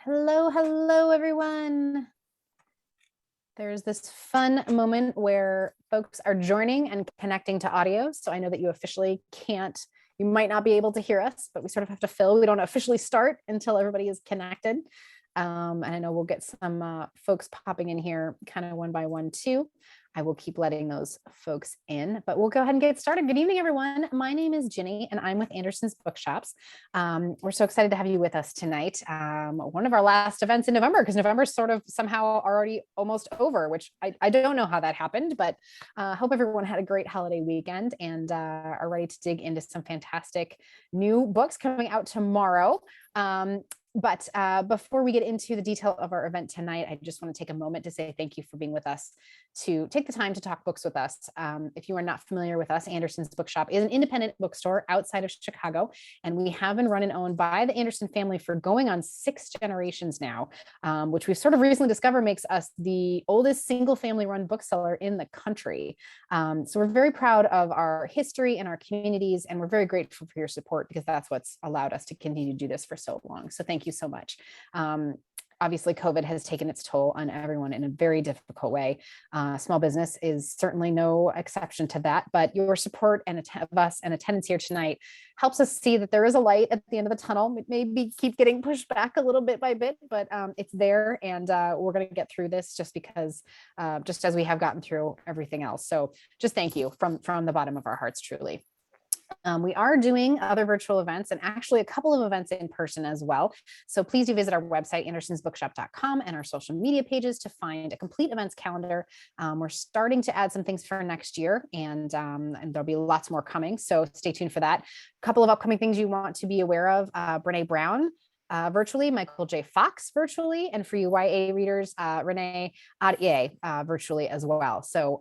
Hello, hello, everyone. There's this fun moment where folks are joining and connecting to audio. So I know that you officially can't, you might not be able to hear us, but we sort of have to fill. We don't officially start until everybody is connected. And I know we'll get some folks popping in here kind of one by one too. I will keep letting those folks in, but we'll go ahead and get started. Good evening, everyone. My name is Ginny and I'm with Anderson's Bookshops. We're so excited to have you with us tonight. One of our last events in November, because November is sort of somehow already almost over, which I don't know how that happened, but hope everyone had a great holiday weekend and are ready to dig into some fantastic new books coming out tomorrow. But before we get into the detail of our event tonight, I just want to take a moment to say thank you for being with us, to take the time to talk books with us. If you are not familiar with us, Anderson's Bookshop is an independent bookstore outside of Chicago, and we have been run and owned by the Anderson family for going on 6 generations now, which we've sort of recently discovered makes us the oldest single family run bookseller in the country. So we're very proud of our history and our communities, and we're very grateful for your support because that's what's allowed us to continue to do this for so long. So thank you so much. Obviously, COVID has taken its toll on everyone in a very difficult way. Small business is certainly no exception to that, but your support and of us and attendance here tonight helps us see that there is a light at the end of the tunnel. It maybe keep getting pushed back a little bit by bit, but it's there, and we're going to get through this just because, just as we have gotten through everything else. So just thank you from the bottom of our hearts, truly. We are doing other virtual events and actually a couple of events in person as well. So please do visit our website, andersonsbookshop.com, and our social media pages to find a complete events calendar. We're starting to add some things for next year, and there'll be lots more coming. So stay tuned for that. A couple of upcoming things you want to be aware of: Brene Brown virtually, Michael J. Fox virtually, and for you YA readers, Renee Adier virtually as well. So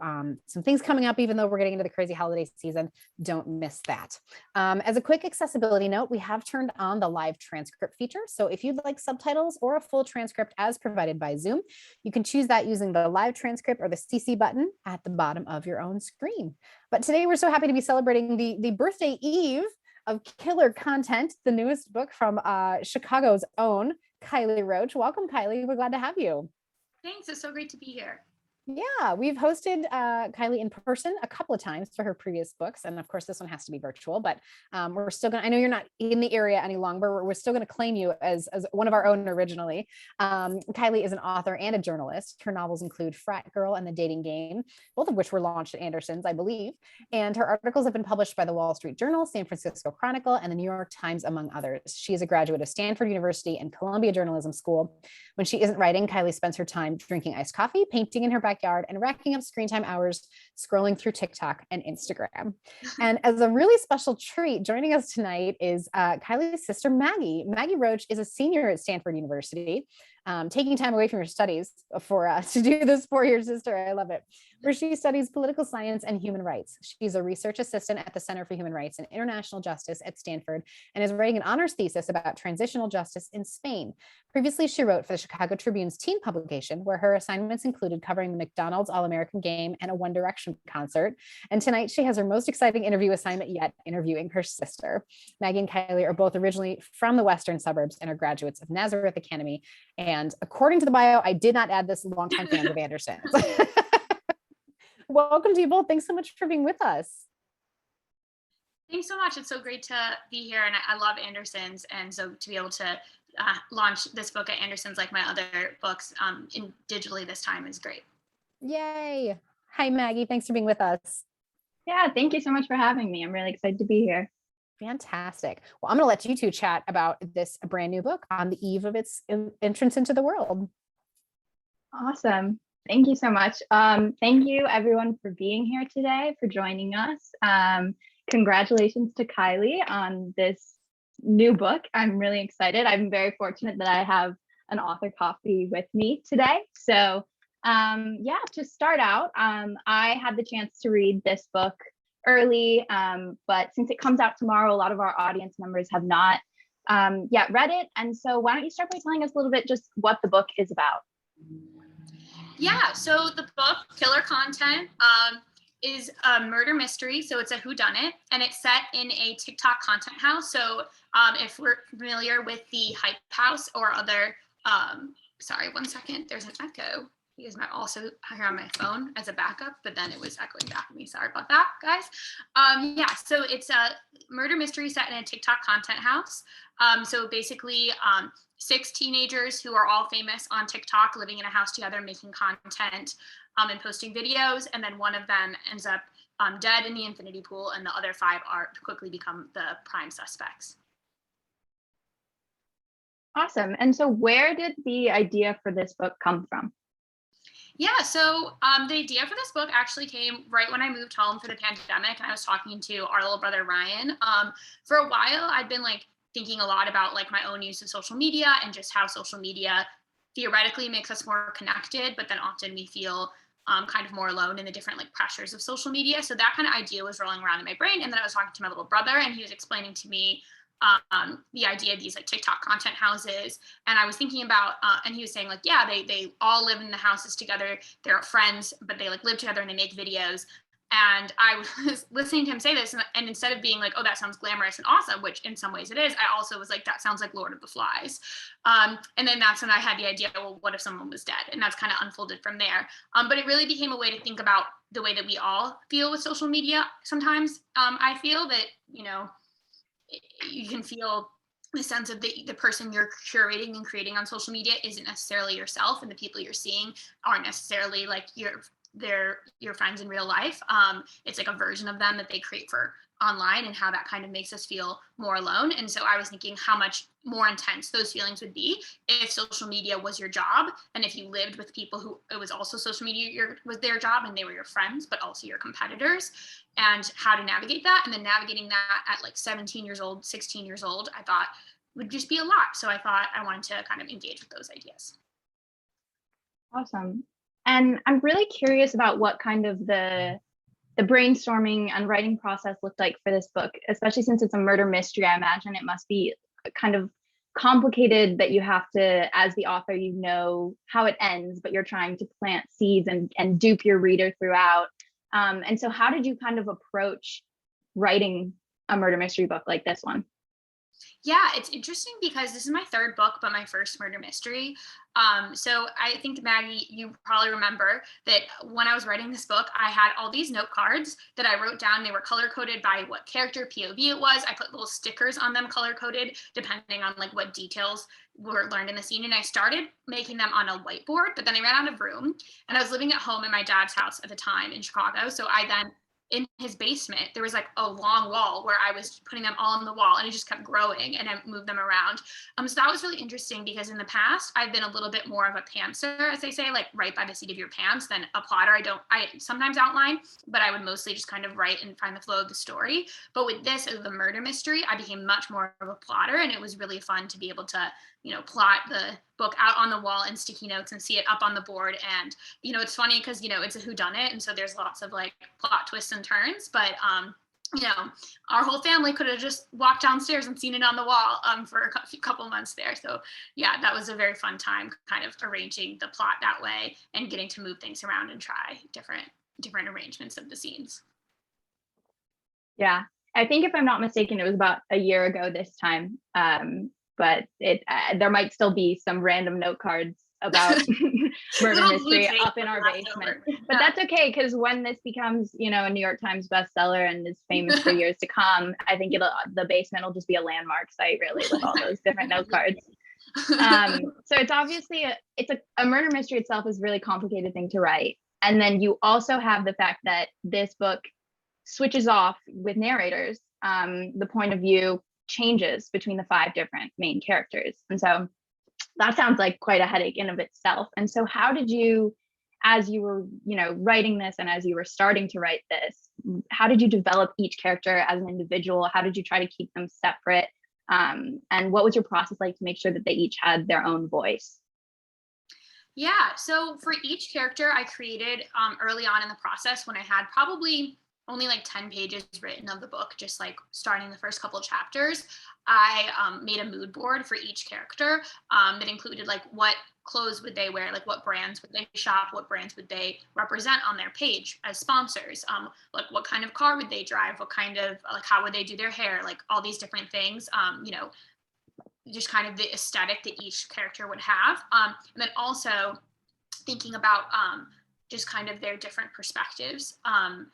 some things coming up, even though we're getting into the crazy holiday season, don't miss that. As a quick accessibility note, we have turned on the live transcript feature. So if you'd like subtitles or a full transcript as provided by Zoom, you can choose that using the live transcript or the CC button at the bottom of your own screen. But today we're so happy to be celebrating the birthday eve of Killer Content, the newest book from Chicago's own Kiley Roache. Welcome, Kiley. We're glad to have you. Thanks. It's so great to be here. Yeah, we've hosted Kiley in person a couple of times for her previous books. And of course, this one has to be virtual, but we're still going to, I know you're not in the area any longer. We're still going to claim you as one of our own originally. Kiley is an author and a journalist. Her novels include Frat Girl and The Dating Game, both of which were launched at Anderson's, I believe. And her articles have been published by the Wall Street Journal, San Francisco Chronicle, and the New York Times, among others. She is a graduate of Stanford University and Columbia Journalism School. When she isn't writing, Kiley spends her time drinking iced coffee, painting in her backyard, and racking up screen time hours scrolling through TikTok and Instagram. And as a really special treat, joining us tonight is Kiley's sister, Maggie. Maggie Roache is a senior at Stanford University, taking time away from your studies to do this for your sister. I love it. Where she studies political science and human rights. She's a research assistant at the Center for Human Rights and International Justice at Stanford and is writing an honors thesis about transitional justice in Spain. Previously, she wrote for the Chicago Tribune's teen publication, where her assignments included covering the McDonald's All-American Game and a One Direction concert. And tonight, she has her most exciting interview assignment yet, interviewing her sister. Maggie and Kiley are both originally from the western suburbs and are graduates of Nazareth Academy. And according to the bio, I did not add this, longtime fans of Anderson's. Welcome to you both. Thanks so much for being with us. Thanks so much. It's so great to be here. And I love Anderson's. And so to be able to launch this book at Anderson's, like my other books, digitally this time is great. Yay. Hi, Maggie. Thanks for being with us. Yeah, thank you so much for having me. I'm really excited to be here. Fantastic. Well, I'm going to let you two chat about this brand new book on the eve of its entrance into the world. Awesome. Thank you so much. Thank you everyone for being here today, for joining us. Congratulations to Kiley on this new book. I'm really excited. I'm very fortunate that I have an author copy with me today. So yeah, to start out, I had the chance to read this book early, but since it comes out tomorrow, a lot of our audience members have not yet read it. And so why don't you start by telling us a little bit just what the book is about? Yeah, so the book, Killer Content, is a murder mystery. So it's a whodunit, and it's set in a TikTok content house. So if we're familiar with the Hype House or other Sorry, one second. There's an echo because I'm also here on my phone as a backup, but then it was echoing back at me. Sorry about that, guys. Yeah, so it's a murder mystery set in a TikTok content house. So basically, 6 teenagers who are all famous on TikTok, living in a house together, making content and posting videos, and then one of them ends up dead in the infinity pool, and the other 5 are quickly become the prime suspects. Awesome. And so where did the idea for this book come from? Yeah, so the idea for this book actually came right when I moved home for the pandemic, and I was talking to our little brother Ryan. For a while, I'd been like thinking a lot about like my own use of social media and just how social media theoretically makes us more connected, but then often we feel kind of more alone in the different like pressures of social media. So that kind of idea was rolling around in my brain, and then I was talking to my little brother, and he was explaining to me the idea of these like TikTok content houses. And I was thinking about, and he was saying like, yeah, they all live in the houses together. They're friends, but they like live together and they make videos. And I was listening to him say this, and instead of being like, oh, that sounds glamorous and awesome, which in some ways it is, I also was like, that sounds like Lord of the Flies. And then that's when I had the idea, well, what if someone was dead? And that's kind of unfolded from there. But it really became a way to think about the way that we all feel with social media. Sometimes I feel that, you know, you can feel the sense of the person you're curating and creating on social media isn't necessarily yourself, and the people you're seeing aren't necessarily like they're your friends in real life. It's like a version of them that they create for online, and how that kind of makes us feel more alone. And so I was thinking how much more intense those feelings would be if social media was your job, and if you lived with people who it was also social media was their job, and they were your friends but also your competitors, and how to navigate that. And then navigating that at like 17 years old, 16 years old, I thought would just be a lot. So I thought I wanted to kind of engage with those ideas. Awesome. And I'm really curious about what kind of the brainstorming and writing process looked like for this book, especially since it's a murder mystery. I imagine it must be kind of complicated that you have to, as the author, you know how it ends, but you're trying to plant seeds and dupe your reader throughout. And so how did you kind of approach writing a murder mystery book like this one? Yeah, it's interesting because this is my 3rd book, but my first murder mystery. So I think, Maggie, you probably remember that when I was writing this book, I had all these note cards that I wrote down. They were color coded by what character POV it was. I put little stickers on them, color coded, depending on like what details were learned in the scene. And I started making them on a whiteboard, but then I ran out of room, and I was living at home in my dad's house at the time in Chicago. So I then, in his basement, there was like a long wall where I was putting them all on the wall, and it just kept growing, and I moved them around. So that was really interesting because in the past I've been a little bit more of a pantser, as they say, like write by the seat of your pants, than a plotter. I sometimes outline, but I would mostly just kind of write and find the flow of the story. But with this as the murder mystery, I became much more of a plotter, and it was really fun to be able to, you know, plot the book out on the wall in sticky notes and see it up on the board. And, you know, it's funny because, you know, it's a whodunit, and so there's lots of like plot twists and turns, but you know, our whole family could have just walked downstairs and seen it on the wall for a couple months there. So yeah, that was a very fun time kind of arranging the plot that way and getting to move things around and try different arrangements of the scenes. Yeah, I think if I'm not mistaken, it was about a year ago this time. But there might still be some random note cards about murder mystery up in our basement. But that's okay, because when this becomes, you know, a New York Times bestseller and is famous for years to come, I think the basement will just be a landmark site, really, with all those different note cards. So it's obviously a murder mystery itself is a really complicated thing to write. And then you also have the fact that this book switches off with narrators. The point of view changes between the 5 different main characters. And so that sounds like quite a headache in of itself. And so how did you, as you were, you know, writing this and as you were starting to write this, how did you develop each character as an individual? How did you try to keep them separate? And what was your process like to make sure that they each had their own voice? Yeah, so for each character I created early on in the process, when I had probably only like 10 pages written of the book, just like starting the first couple of chapters, I made a mood board for each character that included like what clothes would they wear, like what brands would they shop, what brands would they represent on their page as sponsors, like what kind of car would they drive, what kind of like how would they do their hair, like all these different things, you know, just kind of the aesthetic that each character would have. And then also thinking about just kind of their different perspectives.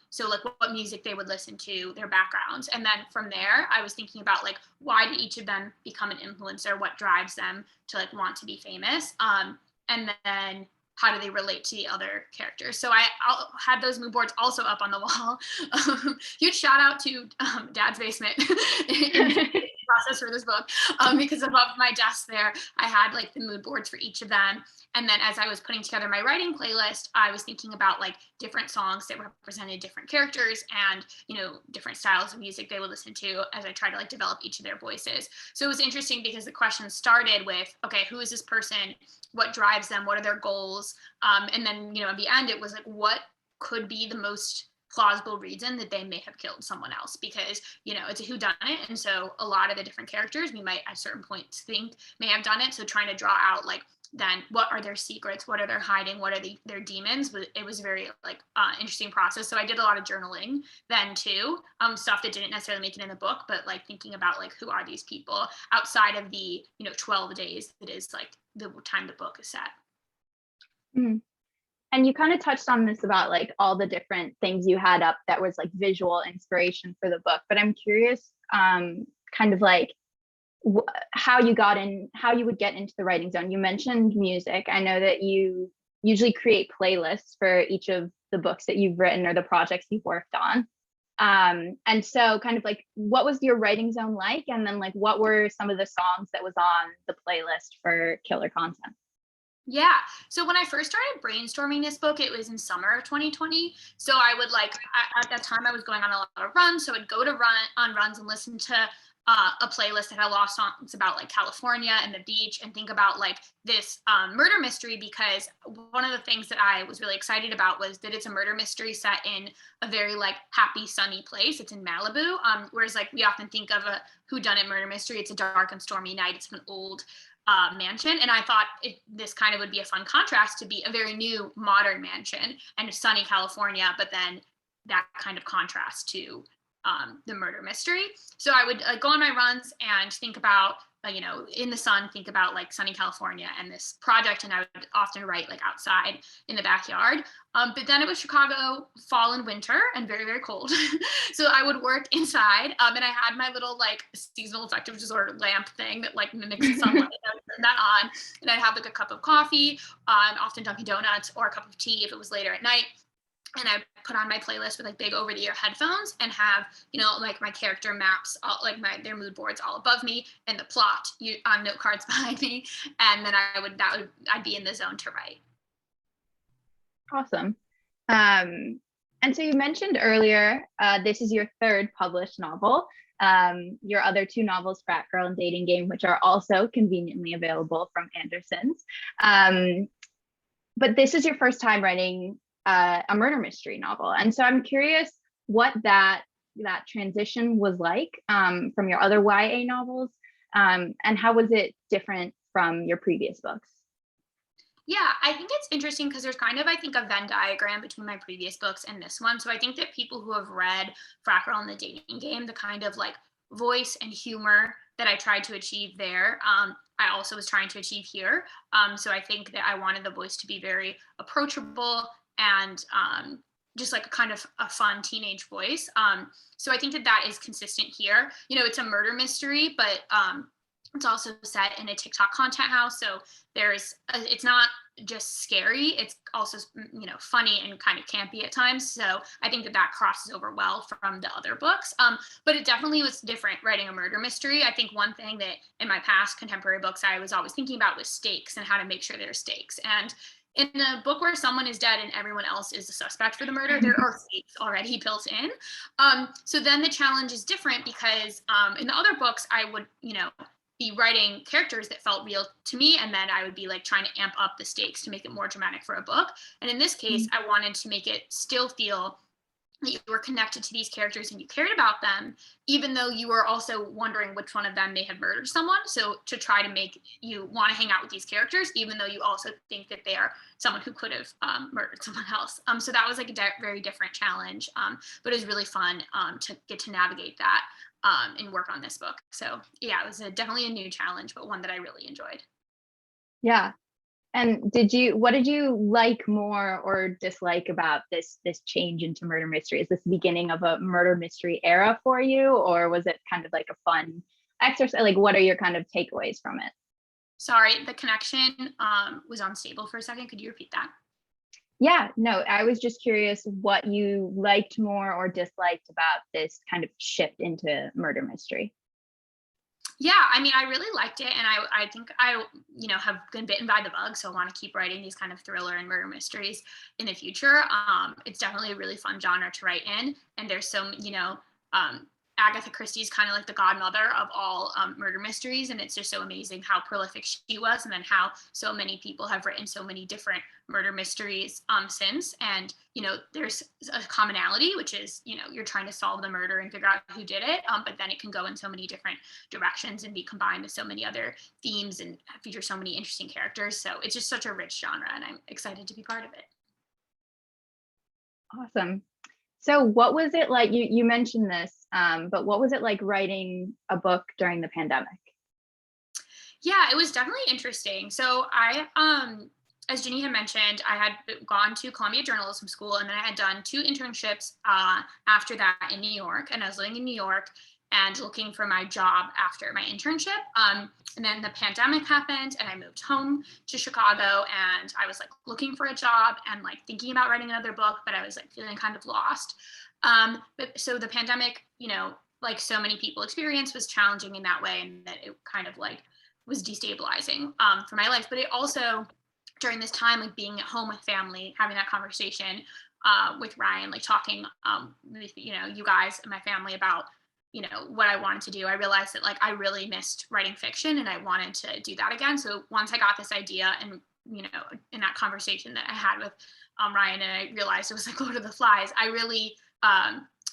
So like what music they would listen to, their backgrounds. And then from there, I was thinking about like, why did each of them become an influencer? What drives them to like want to be famous? And then how do they relate to the other characters? So I had those mood boards also up on the wall. Huge shout out to Dad's basement in the process for this book, because above my desk there, I had like the mood boards for each of them. And then as I was putting together my writing playlist, I was thinking about like different songs that represented different characters and, you know, different styles of music they would listen to as I tried to like develop each of their voices. So it was interesting because the question started with, okay, who is this person? What drives them? What are their goals? And then, you know, at the end, it was like, what could be the most plausible reason that they may have killed someone else? Because, you know, it's a whodunit. And so a lot of the different characters we might at certain points think may have done it. So trying to draw out like, then what are their secrets? What are they hiding? What are their demons? But it was a very like interesting process. So I did a lot of journaling then too, stuff that didn't necessarily make it in the book, but like thinking about like, who are these people outside of the, you know, 12 days that is like the time the book is set. Mm. And you kind of touched on this about like all the different things you had up that was like visual inspiration for the book, but I'm curious kind of like how you would get into the writing zone. You mentioned music. I know that you usually create playlists for each of the books that you've written or the projects you've worked on. And so kind of like, what was your writing zone like? And then like, what were some of the songs that was on the playlist for killer content? Yeah. So when I first started brainstorming this book, it was in summer of 2020. So I would like, at that time I was going on a lot of runs. So I'd go to runs and listen to a playlist that had a lot of songs about like California and the beach, and think about like this murder mystery, because one of the things that I was really excited about was that it's a murder mystery set in a very like happy, sunny place. It's in Malibu. Whereas like we often think of a whodunit murder mystery, it's a dark and stormy night. It's an old mansion. And I thought this kind of would be a fun contrast to be a very new modern mansion and sunny California, but then that kind of contrast to the murder mystery. So I would go on my runs and think about, you know, in the sun, think about like sunny California and this project. And I would often write like outside in the backyard. But then it was Chicago fall and winter and very, very cold. So I would work inside. And I had my little like seasonal affective disorder lamp thing that like mimics sunlight. I would turn that on, and I'd have like a cup of coffee, often Dunkin' Donuts, or a cup of tea if it was later at night. And I put on my playlist with like big over the ear headphones and have, you know, like my character maps, all, like their mood boards all above me, and the plot on note cards behind me. And then I'd be in the zone to write. Awesome. And so you mentioned earlier, this is your third published novel. Your other two novels, Frat Girl and Dating Game, which are also conveniently available from Anderson's. But this is your first time writing a murder mystery novel. And so I'm curious what that transition was like from your other YA novels, and how was it different from your previous books? Yeah, I think it's interesting because there's kind of, I think, a Venn diagram between my previous books and this one. So I think that people who have read Frat Girl and the Dating Game, the kind of like voice and humor that I tried to achieve there, I also was trying to achieve here. So I think that I wanted the voice to be very approachable and just like a kind of a fun teenage voice. So I think that is consistent here. You know, it's a murder mystery, but it's also set in a TikTok content house. So it's not just scary, it's also, you know, funny and kind of campy at times. So I think that crosses over well from the other books. But it definitely was different writing a murder mystery. I think one thing that in my past contemporary books I was always thinking about was stakes and how to make sure there are stakes. And in a book where someone is dead and everyone else is the suspect for the murder, there are stakes already built in. So then the challenge is different because in the other books, I would, you know, be writing characters that felt real to me, and then I would be like trying to amp up the stakes to make it more dramatic for a book. And in this case, I wanted to make it still feel that you were connected to these characters and you cared about them, even though you were also wondering which one of them may have murdered someone. So to try to make you want to hang out with these characters, even though you also think that they are someone who could have murdered someone else. So that was like a very different challenge, but it was really fun to get to navigate that. and work on this book. So yeah, it was definitely a new challenge, but one that I really enjoyed. Yeah. And what did you like more or dislike about this change into murder mystery? Is this the beginning of a murder mystery era for you, or was it kind of like a fun exercise? Like, what are your kind of takeaways from it? Sorry, the connection was unstable for a second. Could you repeat that? Yeah, no, I was just curious what you liked more or disliked about this kind of shift into murder mystery. Yeah, I mean, I really liked it, and I think I have been bitten by the bug, so I want to keep writing these kind of thriller and murder mysteries in the future. It's definitely a really fun genre to write in, and there's some Agatha Christie's kind of like the godmother of all murder mysteries, and it's just so amazing how prolific she was, and then how so many people have written so many different murder mysteries since. And there's a commonality, which is you're trying to solve the murder and figure out who did it, but then it can go in so many different directions and be combined with so many other themes and feature so many interesting characters. So it's just such a rich genre, and I'm excited to be part of it. Awesome. So what was it like? You mentioned this, but what was it like writing a book during the pandemic? Yeah, it was definitely interesting. So as Ginny had mentioned, I had gone to Columbia Journalism School, and then I had done 2 internships after that in New York. And I was living in New York and looking for my job after my internship. And then the pandemic happened, and I moved home to Chicago, and I was like looking for a job and like thinking about writing another book, but I was like feeling kind of lost. But so the pandemic, like so many people experience, was challenging in that way, and that it kind of like was destabilizing for my life. But it also, during this time, like being at home with family, having that conversation with Ryan, like talking with you guys and my family about what I wanted to do, I realized that like I really missed writing fiction, and I wanted to do that again. So once I got this idea, and in that conversation that I had with Ryan, and I realized it was like Lord of the Flies, I really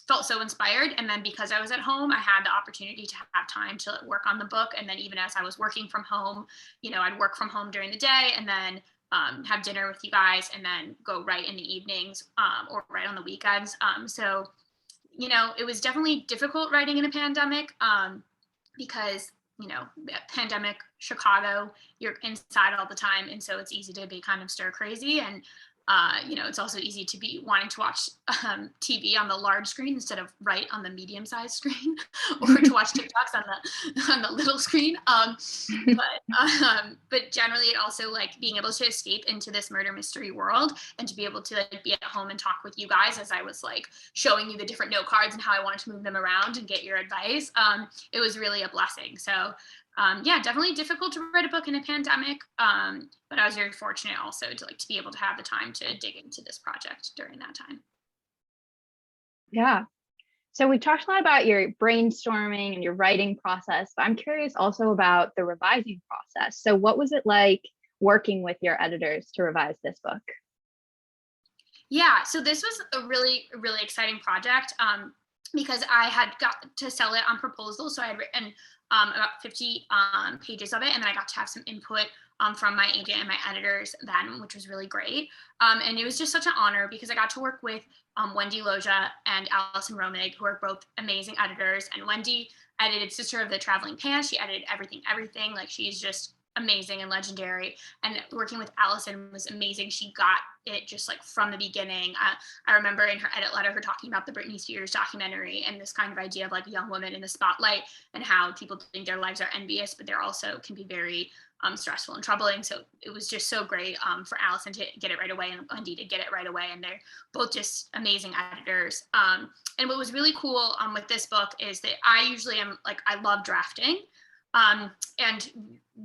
felt so inspired. And then because I was at home, I had the opportunity to have time to work on the book. And then even as I was working from home, I'd work from home during the day, and then have dinner with you guys, and then go write in the evenings or write on the weekends. So it was definitely difficult writing in a pandemic because pandemic Chicago, you're inside all the time, and so it's easy to be kind of stir crazy. And it's also easy to be wanting to watch TV on the large screen instead of write on the medium-sized screen, or to watch TikToks on the little screen. But generally, it also like being able to escape into this murder mystery world, and to be able to like be at home and talk with you guys as I was like showing you the different note cards and how I wanted to move them around and get your advice. It was really a blessing. So yeah, definitely difficult to write a book in a pandemic. But I was very fortunate also to be able to have the time to dig into this project during that time. Yeah. So we talked a lot about your brainstorming and your writing process, but I'm curious also about the revising process. So what was it like working with your editors to revise this book? Yeah, so this was a really, really exciting project because I had got to sell it on proposal. So I had written about 50 pages of it, and then I got to have some input from my agent and my editors then, which was really great. And it was just such an honor because I got to work with Wendy Loja and Allison Romig, who are both amazing editors. And Wendy edited Sister of the Traveling Pants. She edited everything. Like, she's just amazing and legendary. And working with Allison was amazing. She got it just like from the beginning. I remember in her edit letter, her talking about the Britney Spears documentary and this kind of idea of like a young woman in the spotlight, and how people think their lives are envious, but they're also can be very stressful and troubling. So it was just so great for Allison to get it right away, and Wendy to get it right away. And they're both just amazing editors. And what was really cool with this book is that I usually am like, I love drafting. And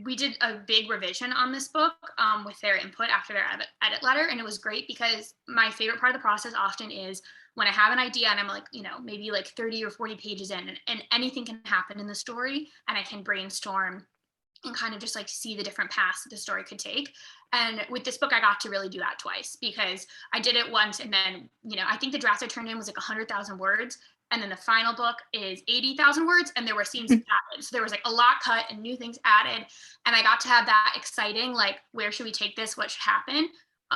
we did a big revision on this book with their input after their edit letter. And it was great because my favorite part of the process often is when I have an idea and I'm like, maybe like 30 or 40 pages in, and anything can happen in the story, and I can brainstorm and kind of just like see the different paths that the story could take. And with this book, I got to really do that twice, because I did it once, and then, I think the draft I turned in was like 100,000 words. And then the final book is 80,000 words, and there were scenes added. So there was like a lot cut and new things added. And I got to have that exciting, like, where should we take this? What should happen?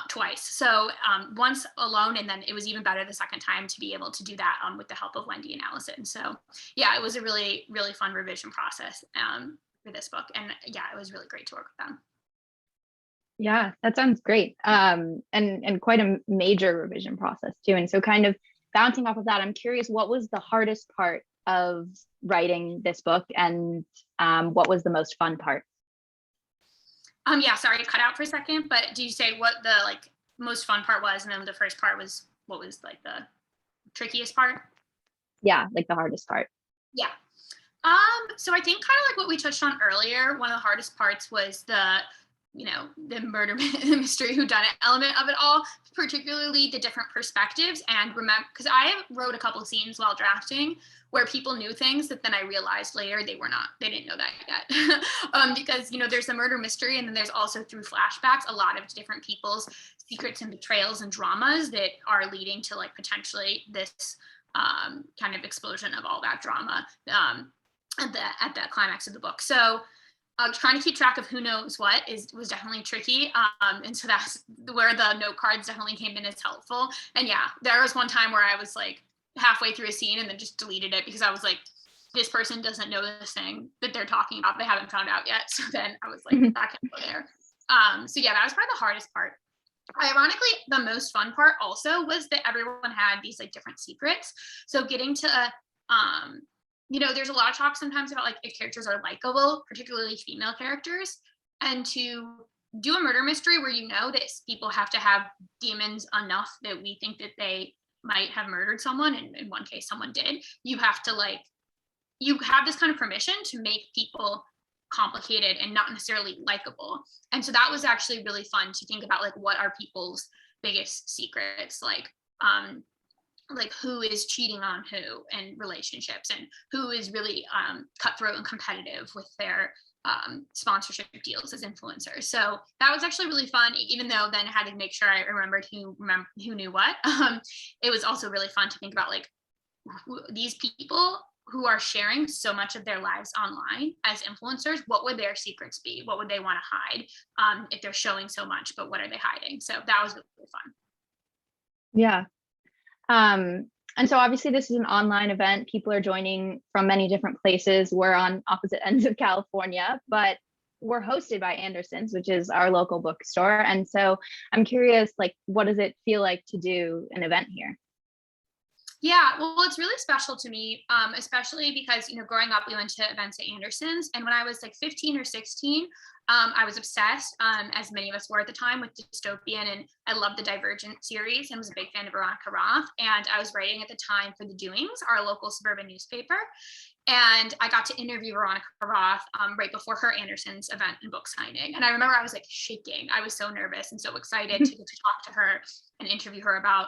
twice. So once alone, and then it was even better the second time to be able to do that with the help of Wendy and Allison. So yeah, it was a really, really fun revision process for this book. And yeah, it was really great to work with them. Yeah, that sounds great. And quite a major revision process too. And so kind of bouncing off of that, I'm curious, what was the hardest part of writing this book, and what was the most fun part? Yeah, sorry to cut out for a second, but did you say what the like most fun part was, and then the first part was what was like the trickiest part? Yeah, like the hardest part. Yeah. So I think kind of like what we touched on earlier, one of the hardest parts was the murder mystery whodunit element of it all, particularly the different perspectives. And remember, because I wrote a couple of scenes while drafting where people knew things that then I realized later they didn't know that yet. Because, there's a murder mystery, and then there's also through flashbacks, a lot of different people's secrets and betrayals and dramas that are leading to like potentially this kind of explosion of all that drama at the climax of the book. So trying to keep track of who knows what was definitely tricky. And so that's where the note cards definitely came in as helpful. And yeah, there was one time where I was like halfway through a scene and then just deleted it because I was like, this person doesn't know this thing that they're talking about. They haven't found out yet. So then I was like, that can't go there. So yeah, that was probably the hardest part. Ironically, the most fun part also was that everyone had these like different secrets. So getting to there's a lot of talk sometimes about like if characters are likable, particularly female characters, and to do a murder mystery where that people have to have demons enough that we think that they might have murdered someone, and in one case someone did, you have to you have this kind of permission to make people complicated and not necessarily likable. And so that was actually really fun to think about, like what are people's biggest secrets, like who is cheating on who in relationships, and who is really cutthroat and competitive with their sponsorship deals as influencers. So that was actually really fun, even though then I had to make sure I remembered who knew what. It was also really fun to think about like these people who are sharing so much of their lives online as influencers, what would their secrets be? What would they want to hide if they're showing so much, but what are they hiding? So that was really fun. Yeah. And so obviously this is an online event. People are joining from many different places. We're on opposite ends of California, but we're hosted by Anderson's, which is our local bookstore. And so I'm curious, like, what does it feel like to do an event here? Yeah, well, it's really special to me, especially because, growing up, we went to events at Anderson's. And when I was like 15 or 16, I was obsessed, as many of us were at the time, with dystopian. And I loved the Divergent series and was a big fan of Veronica Roth. And I was writing at the time for The Doings, our local suburban newspaper. And I got to interview Veronica Roth right before her Anderson's event and book signing. And I remember I was like shaking. I was so nervous and so excited to get to talk to her and interview her about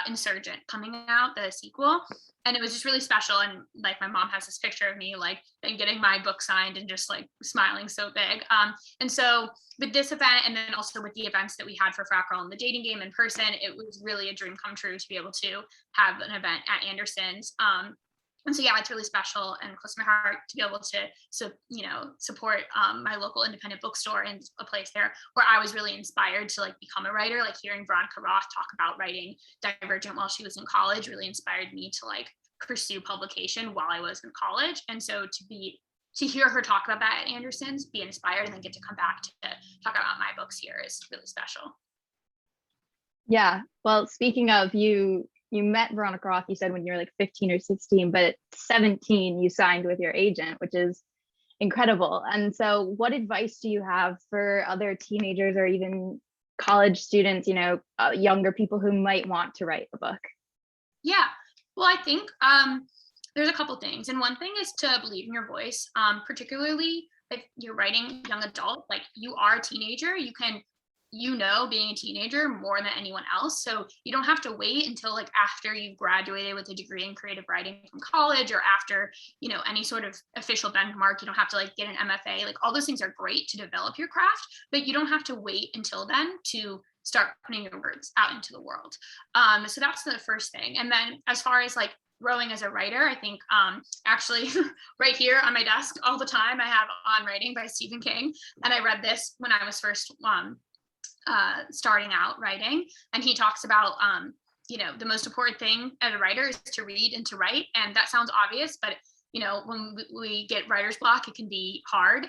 Insurgent coming out, the sequel. And it was just really special. And like my mom has this picture of me like and getting my book signed and just like smiling so big. And so with this event, and then also with the events that we had for Frat Girl and the Dating Game in person, it was really a dream come true to be able to have an event at Anderson's. And so, yeah, it's really special and close to my heart to be able to support my local independent bookstore and a place there where I was really inspired to like become a writer. Like hearing Veronica Roth talk about writing Divergent while she was in college really inspired me to like pursue publication while I was in college. And so to hear her talk about that at Anderson's, be inspired, and then get to come back to talk about my books here is really special. Yeah. Well, speaking of you met Veronica Roth, you said when you were like 15 or 16, but at 17 you signed with your agent, which is incredible. And so what advice do you have for other teenagers or even college students, younger people who might want to write a book? Yeah, well, I think there's a couple things. And one thing is to believe in your voice, particularly if you're writing young adult, like you are a teenager, you can being a teenager more than anyone else. So you don't have to wait until like after you've graduated with a degree in creative writing from college, or after, any sort of official benchmark. You don't have to like get an MFA. Like all those things are great to develop your craft, but you don't have to wait until then to start putting your words out into the world. So that's the first thing. And then as far as like growing as a writer, I think actually right here on my desk all the time, I have On Writing by Stephen King. And I read this when I was first starting out writing, and he talks about the most important thing as a writer is to read and to write, and that sounds obvious, but when we get writer's block, it can be hard.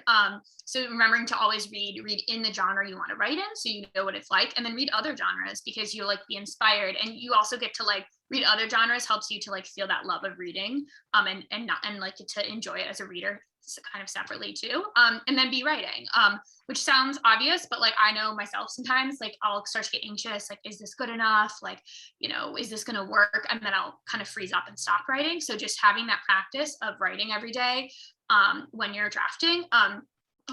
So remembering to always read in the genre you want to write in, so you know what it's like, and then read other genres because you'll like be inspired, and you also get to like read other genres helps you to like feel that love of reading, and like to enjoy it as a reader kind of separately too, and then be writing, which sounds obvious, but like I know myself sometimes, like I'll start to get anxious, like is this good enough, like is this going to work, and then I'll kind of freeze up and stop writing. So just having that practice of writing every day when you're drafting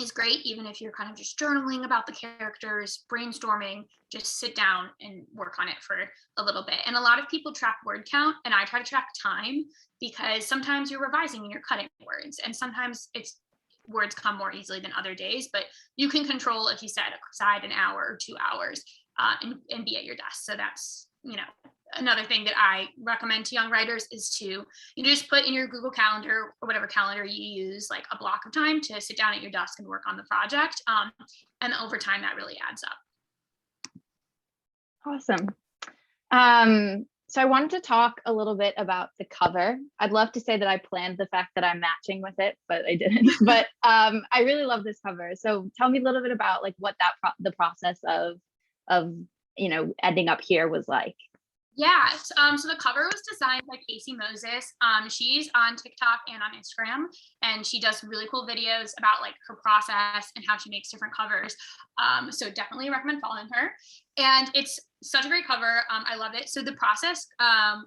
is great, even if you're kind of just journaling about the characters, brainstorming, just sit down and work on it for a little bit. And a lot of people track word count, and I try to track time, because sometimes you're revising and you're cutting words, and sometimes words come more easily than other days, but you can control, if you set aside an hour or 2 hours and be at your desk. So that's, another thing that I recommend to young writers is to just put in your Google Calendar or whatever calendar you use, like a block of time to sit down at your desk and work on the project. And over time, that really adds up. Awesome. So I wanted to talk a little bit about the cover. I'd love to say that I planned the fact that I'm matching with it, but I didn't. But I really love this cover. So tell me a little bit about like what the process of ending up here was like. Yeah, so the cover was designed by Casey Moses. She's on TikTok and on Instagram, and she does really cool videos about like her process and how she makes different covers. So definitely recommend following her. And it's such a great cover. I love it. So the process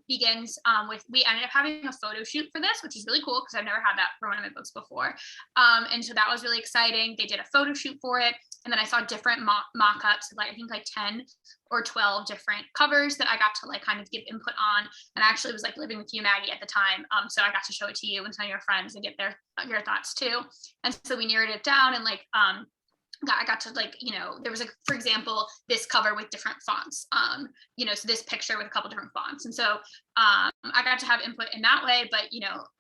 begins with, we ended up having a photo shoot for this, which is really cool because I've never had that for one of my books before. And so that was really exciting. They did a photo shoot for it. And then I saw different mock-ups, like I think like 10 or 12 different covers that I got to like kind of give input on. And I actually was like living with you, Maggie, at the time. So I got to show it to you and some of your friends and get your thoughts too. And so we narrowed it down, and like I got to like, there was for example, this cover with different fonts, so this picture with a couple different fonts. And so I got to have input in that way, but,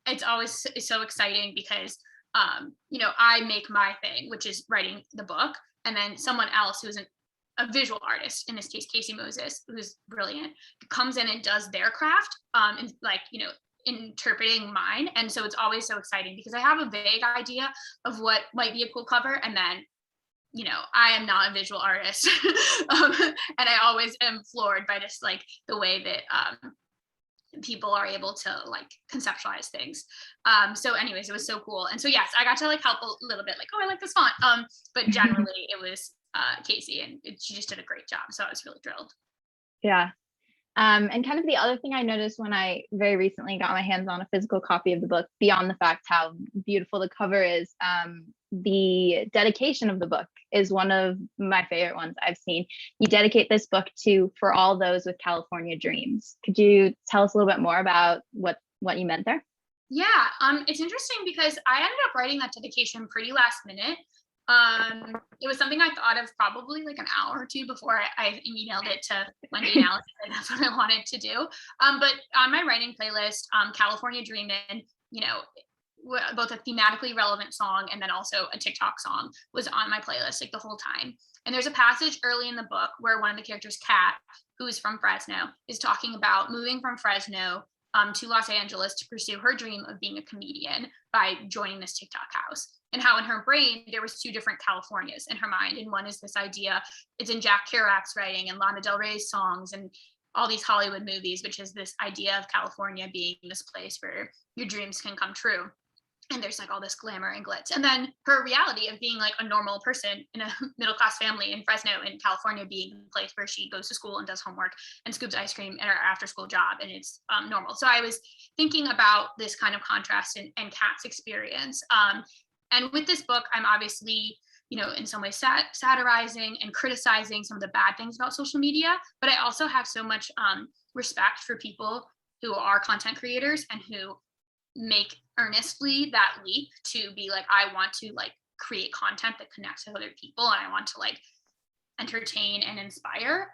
it's always so exciting because, I make my thing, which is writing the book. And then someone else who's a visual artist, in this case, Casey Moses, who's brilliant, comes in and does their craft, and like, interpreting mine. And so it's always so exciting because I have a vague idea of what might be a cool cover. And then I am not a visual artist, and I always am floored by just like the way that people are able to like conceptualize things. So anyways, it was so cool. And so yes, I got to like help a little bit, like, oh, I like this font. But generally it was Casey, and she just did a great job. So I was really thrilled. Yeah. And kind of the other thing I noticed when I very recently got my hands on a physical copy of the book, beyond the fact how beautiful the cover is, the dedication of the book is one of my favorite ones I've seen. You dedicate this book to "For all those with California dreams." Could you tell us a little bit more about what you meant there? Yeah, it's interesting because I ended up writing that dedication pretty last minute. It was something I thought of probably like an hour or two before I emailed it to Wendy and Alex, and that's what I wanted to do. But on my writing playlist, California Dreamin', both a thematically relevant song and then also a TikTok song was on my playlist like the whole time. And there's a passage early in the book where one of the characters, Kat, who's from Fresno, is talking about moving from Fresno to Los Angeles to pursue her dream of being a comedian by joining this TikTok house. And how in her brain, there was two different Californias in her mind. And one is this idea, it's in Jack Kerouac's writing and Lana Del Rey's songs and all these Hollywood movies, which is this idea of California being this place where your dreams can come true. And there's like all this glamour and glitz. And then her reality of being like a normal person in a middle-class family in Fresno in California, being the place where she goes to school and does homework and scoops ice cream in her after-school job, and it's normal. So I was thinking about this kind of contrast and Kat's experience. And with this book, I'm obviously, in some ways satirizing and criticizing some of the bad things about social media, but I also have so much respect for people who are content creators and who make earnestly that leap to be like, I want to like create content that connects with other people, and I want to like entertain and inspire.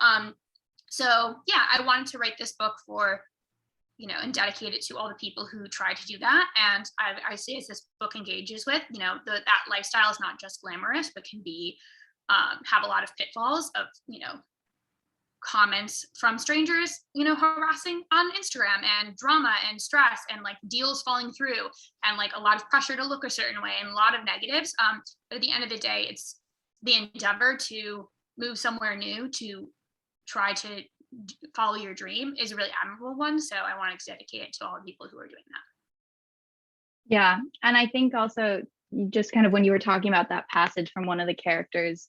So yeah, I wanted to write this book for, and dedicate it to all the people who try to do that. And I see as this book engages with, that lifestyle is not just glamorous, but can be have a lot of pitfalls of, comments from strangers, harassing on Instagram, and drama and stress and like deals falling through, and like a lot of pressure to look a certain way and a lot of negatives. But at the end of the day, it's the endeavor to move somewhere new, to try to follow your dream, is a really admirable one. So I wanted to dedicate it to all the people who are doing that. Yeah. And I think also, just kind of when you were talking about that passage from one of the characters,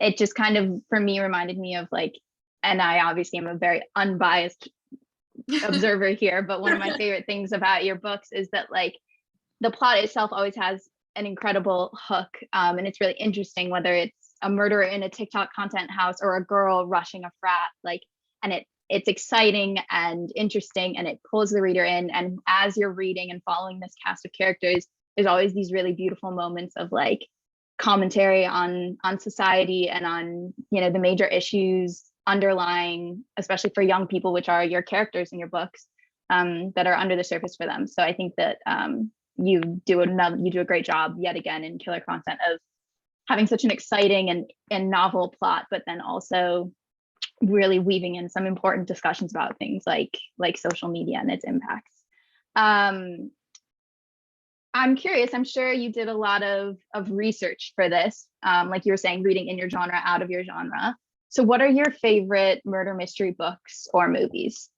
it just kind of, for me, reminded me of like, and I obviously am a very unbiased observer here, but one of my favorite things about your books is that like the plot itself always has an incredible hook. And it's really interesting, whether it's a murderer in a TikTok content house or a girl rushing a frat, like, and it's exciting and interesting, and it pulls the reader in. And as you're reading and following this cast of characters, there's always these really beautiful moments of like commentary on society and on, the major issues underlying, especially for young people, which are your characters in your books, that are under the surface for them. So I think that you do a great job yet again in Killer Content of having such an exciting and novel plot, but then also really weaving in some important discussions about things like social media and its impacts. I'm curious, I'm sure you did a lot of research for this, like you were saying, reading in your genre, out of your genre. So what are your favorite murder mystery books or movies?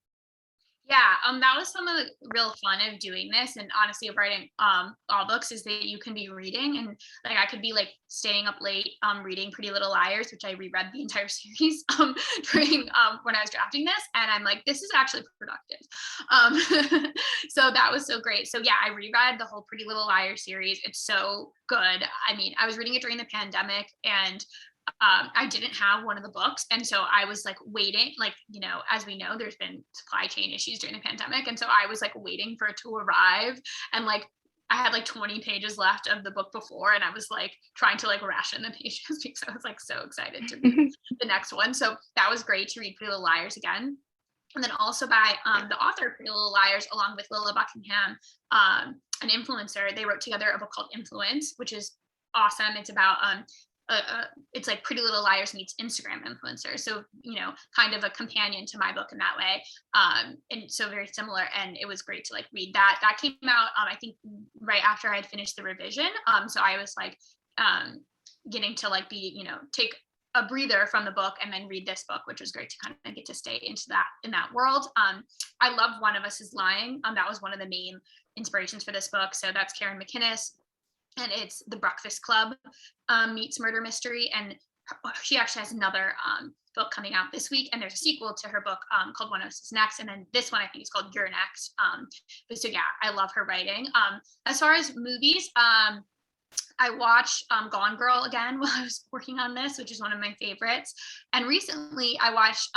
Yeah, that was some of the real fun of doing this, and honestly of writing all books, is that you can be reading, and like I could be like staying up late reading Pretty Little Liars, which I reread the entire series during when I was drafting this, and I'm like, this is actually productive. So that was so great. So yeah, I reread the whole Pretty Little Liars series. It's so good. I mean, I was reading it during the pandemic, and I didn't have one of the books. And so I was like waiting, like, as we know, there's been supply chain issues during the pandemic. And so I was like waiting for it to arrive. And like, I had like 20 pages left of the book before, and I was like trying to like ration the pages because I was like so excited to read the next one. So that was great to read Pretty Little Liars again. And then also by the author of Pretty Little Liars, along with Lila Buckingham, an influencer, they wrote together a book called Influence, which is awesome. It's about it's like Pretty Little Liars meets Instagram influencer. So, kind of a companion to my book in that way. And so very similar. And it was great to like read that. That came out, I think right after I had finished the revision. So I was like getting to like be, take a breather from the book and then read this book, which was great to kind of get to stay in that world. I love One of Us is Lying. That was one of the main inspirations for this book. So that's Karen McInnes. And it's The Breakfast Club meets murder mystery. And she actually has another book coming out this week. And there's a sequel to her book called One of Us is Next. And then this one, I think, is called You're Next. But so yeah, I love her writing. As far as movies, I watched Gone Girl again while I was working on this, which is one of my favorites. And recently I watched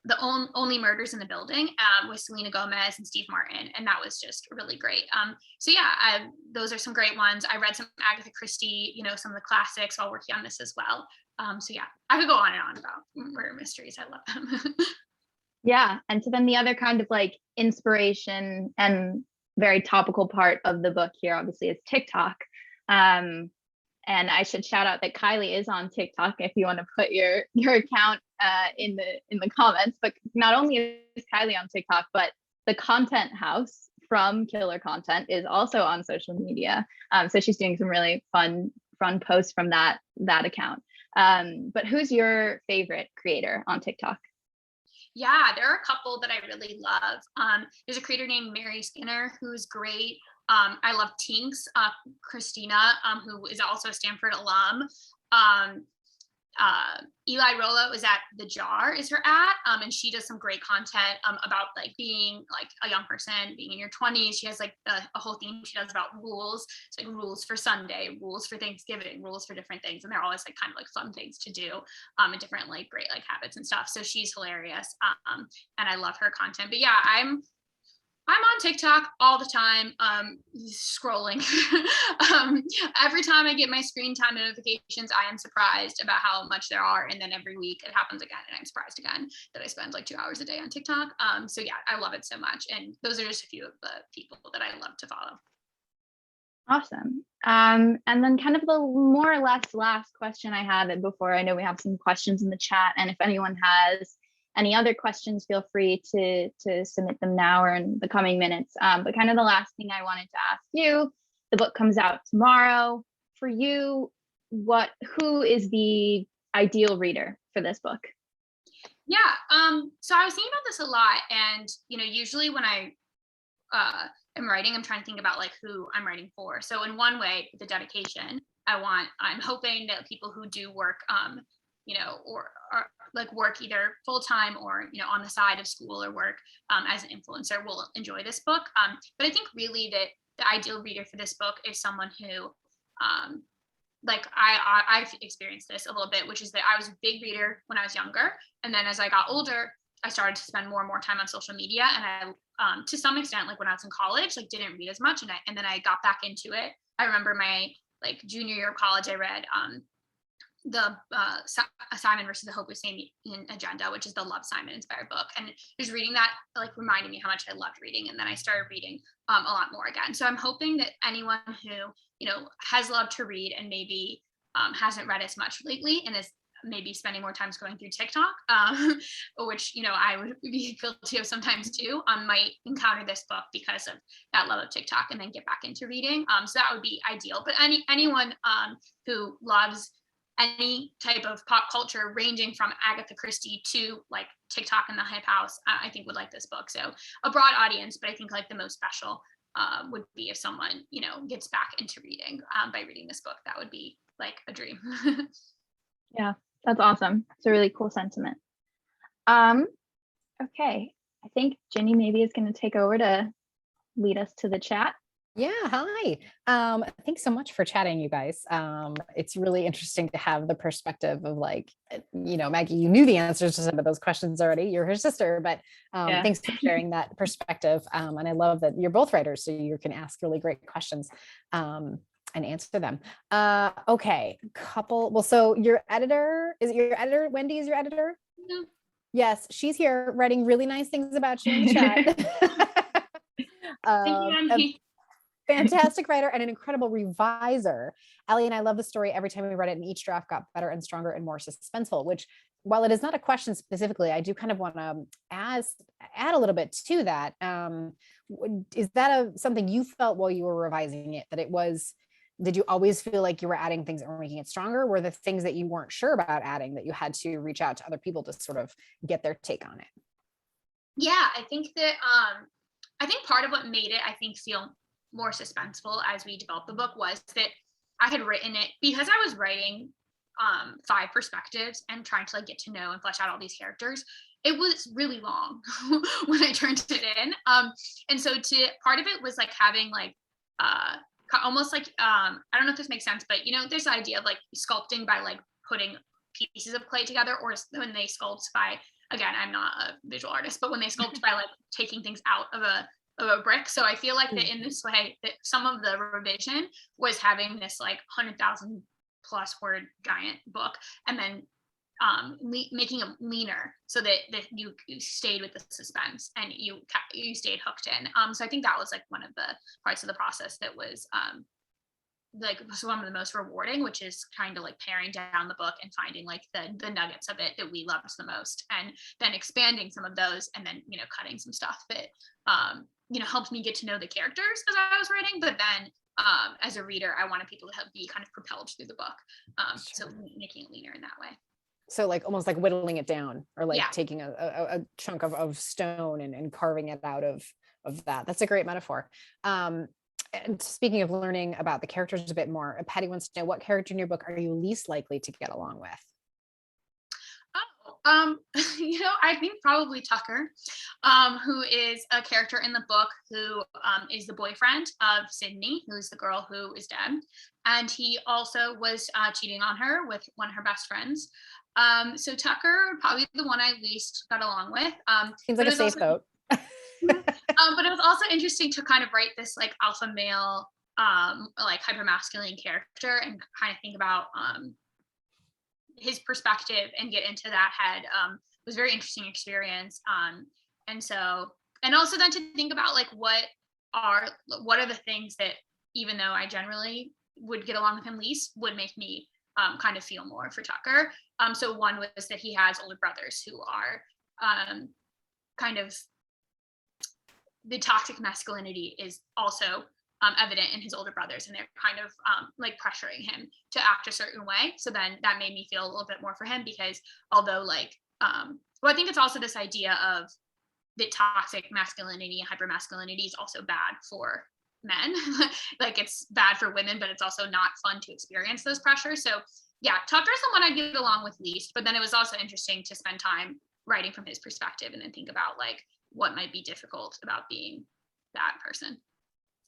The Only Murders in the Building with Selena Gomez and Steve Martin, and that was just really great. So yeah, those are some great ones. I read some Agatha Christie, some of the classics while working on this as well. So yeah, I could go on and on about murder mysteries. I love them. Yeah, and so then the other kind of like inspiration and very topical part of the book here, obviously, is TikTok. And I should shout out that Kiley is on TikTok if you want to put your account in the comments. But not only is Kiley on TikTok, but the content house from Killer Content is also on social media. So she's doing some really fun posts from that account. But who's your favorite creator on TikTok? Yeah, there are a couple that I really love. There's a creator named Mary Skinner who's great. I love Tinks, Christina, who is also a Stanford alum. Eli Rollo is at The Jar is her at, and she does some great content about like being like a young person, being in your 20s. She has like a whole theme she does about rules. It's like rules for Sunday, rules for Thanksgiving, rules for different things, and they're always like kind of like fun things to do, and different like great like habits and stuff. So she's hilarious, and I love her content. But yeah, I'm on TikTok all the time, scrolling. Every time I get my screen time notifications, I am surprised about how much there are. And then every week it happens again, and I'm surprised again that I spend like 2 hours a day on TikTok. So yeah, I love it so much. And those are just a few of the people that I love to follow. Awesome. And then kind of the more or less last question I had before, I know we have some questions in the chat, and if anyone has any other questions, feel free to submit them now or in the coming minutes. But kind of the last thing I wanted to ask you, the book comes out tomorrow. For you, who is the ideal reader for this book? Yeah. So I was thinking about this a lot, and usually when I am writing, I'm trying to think about like who I'm writing for. So in one way, the dedication, I'm hoping that people who do work, or like work either full time or on the side of school or work as an influencer will enjoy this book. But I think really that the ideal reader for this book is someone who like I've experienced this a little bit, which is that I was a big reader when I was younger, and then as I got older, I started to spend more and more time on social media, and I to some extent, like when I was in college, like didn't read as much, and then I got back into it. I remember my like junior year of college, I read the Simon versus the Hope of Same Agenda, which is the Love Simon inspired book, and just reading that like reminded me how much I loved reading, and then I started reading a lot more again. So I'm hoping that anyone who has loved to read and maybe hasn't read as much lately and is maybe spending more time going through TikTok, which I would be guilty of sometimes too, might encounter this book because of that love of TikTok and then get back into reading. So that would be ideal. But anyone who loves any type of pop culture, ranging from Agatha Christie to like TikTok and the Hype House, I think would like this book. So a broad audience, but I think like the most special would be if someone gets back into reading by reading this book. That would be like a dream. Yeah, that's awesome. It's a really cool sentiment. Okay, I think Jenny maybe is going to take over to lead us to the chat. Yeah, hi. Thanks so much for chatting, you guys. It's really interesting to have the perspective of like, Maggie, you knew the answers to some of those questions already. You're her sister, but thanks for sharing that perspective. And I love that you're both writers, so you can ask really great questions and answer them. Okay, well, so your editor, is it your editor? Wendy is your editor? No. Yes, she's here writing really nice things about you in the chat. Thank you, Andy. Fantastic writer and an incredible reviser. Ellie and I love the story. Every time we read it, and each draft got better and stronger and more suspenseful, which, while it is not a question specifically, I do kind of want to add a little bit to that. Is that something you felt while you were revising it, that it was, did you always feel like you were adding things and making it stronger? Were the things that you weren't sure about adding that you had to reach out to other people to sort of get their take on it? Yeah, I think that I think part of what made it, I think, feel more suspenseful as we developed the book was that I had written it because I was writing 5 perspectives and trying to like get to know and flesh out all these characters. It was really long when I turned it in. And so part of it was like having like almost like I don't know if this makes sense, but there's the idea of like sculpting by like putting pieces of clay together, or when they sculpt by, again, I'm not a visual artist, but when they sculpt by like taking things out of a brick. So I feel like that in this way, that some of the revision was having this like 100,000 plus word giant book, and then making them leaner so that you stayed with the suspense and you stayed hooked in. So I think that was like one of the parts of the process that was like one of the most rewarding, which is kind of like paring down the book and finding like the nuggets of it that we loved the most, and then expanding some of those, and then cutting some stuff that helped me get to know the characters as I was writing, but then as a reader, I wanted people to be kind of propelled through the book. So making it leaner in that way. So like almost like whittling it down, or like Yeah. taking a chunk of stone and carving it out of that. That's a great metaphor. And speaking of learning about the characters a bit more, Patty wants to know, what character in your book are you least likely to get along with? I think probably Tucker, who is a character in the book who is the boyfriend of Sydney, who is the girl who is dead. And he also was cheating on her with one of her best friends. So Tucker, probably the one I least got along with. Seems like a safe vote. But it was also interesting to kind of write this like alpha male, like hypermasculine character, and kind of think about his perspective and get into that head. It was a very interesting experience. And also then to think about like what are the things that even though I generally would get along with him least, would make me kind of feel more for Tucker. So one was that he has older brothers who are kind of, the toxic masculinity is also evident in his older brothers, and they're kind of like pressuring him to act a certain way. So then that made me feel a little bit more for him, because although like, well, I think it's also this idea of that toxic masculinity and hypermasculinity is also bad for men. Like it's bad for women, but it's also not fun to experience those pressures. So yeah, Tucker's the one I get along with least, but then it was also interesting to spend time writing from his perspective and then think about like what might be difficult about being that person.